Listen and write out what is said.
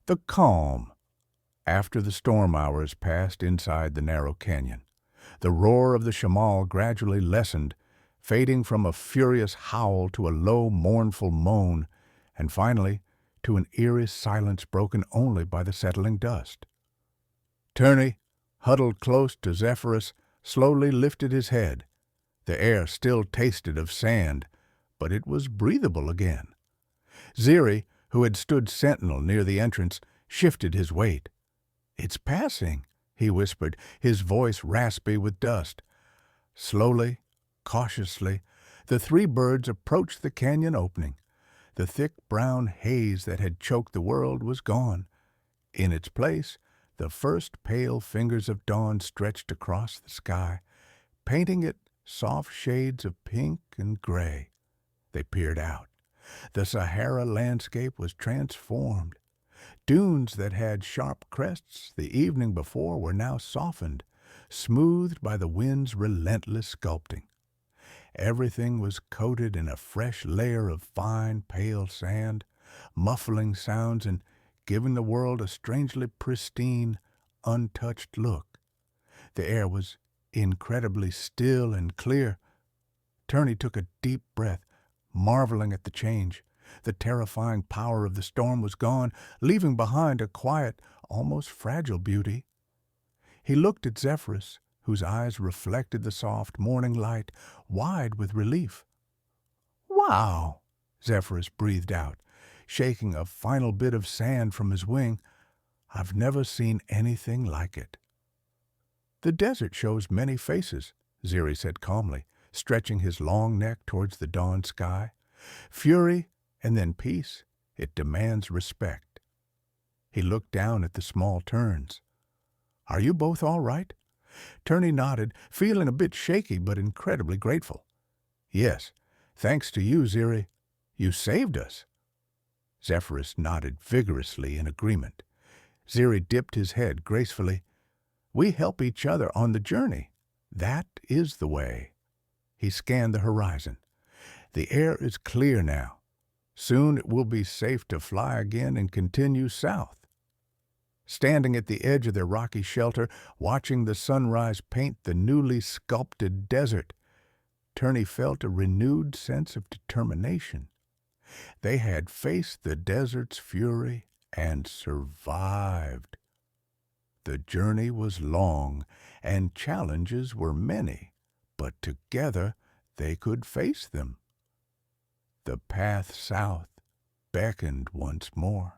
The calm after the storm hours passed inside the narrow canyon. The roar of the chamal gradually lessened, fading from a furious howl to a low, mournful moan, and finally to an eerie silence broken only by the settling dust. Turney, huddled close to Zephyrus, slowly lifted his head. The air still tasted of sand, but it was breathable again. Ziri, who had stood sentinel near the entrance, shifted his weight. "It's passing," he whispered, his voice raspy with dust. Slowly, cautiously, the three birds approached the canyon opening. The thick brown haze that had choked the world was gone. In its place, the first pale fingers of dawn stretched across the sky, painting it soft shades of pink and gray. They peered out. The Sahara landscape was transformed. Dunes that had sharp crests the evening before were now softened, smoothed by the wind's relentless sculpting. Everything was coated in a fresh layer of fine, pale sand, muffling sounds and giving the world a strangely pristine, untouched look. The air was incredibly still and clear. Turney took a deep breath, marveling at the change. The terrifying power of the storm was gone, leaving behind a quiet, almost fragile beauty. He looked at Zephyrus, whose eyes reflected the soft morning light, wide with relief. "Wow!" Zephyrus breathed out, shaking a final bit of sand from his wing. "I've never seen anything like it." "The desert shows many faces," Ziri said calmly, stretching his long neck towards the dawn sky. "Fury and then peace. It demands respect." He looked down at the small terns. "Are you both all right?" Turney nodded, feeling a bit shaky but incredibly grateful. "Yes, thanks to you, Ziri. You saved us." Zephyrus nodded vigorously in agreement. Ziri dipped his head gracefully. "We help each other on the journey. That is the way." He scanned the horizon. "The air is clear now. Soon it will be safe to fly again and continue south." Standing at the edge of their rocky shelter, watching the sunrise paint the newly sculpted desert, Turney felt a renewed sense of determination. They had faced the desert's fury and survived. The journey was long and challenges were many, but together they could face them. The path south beckoned once more.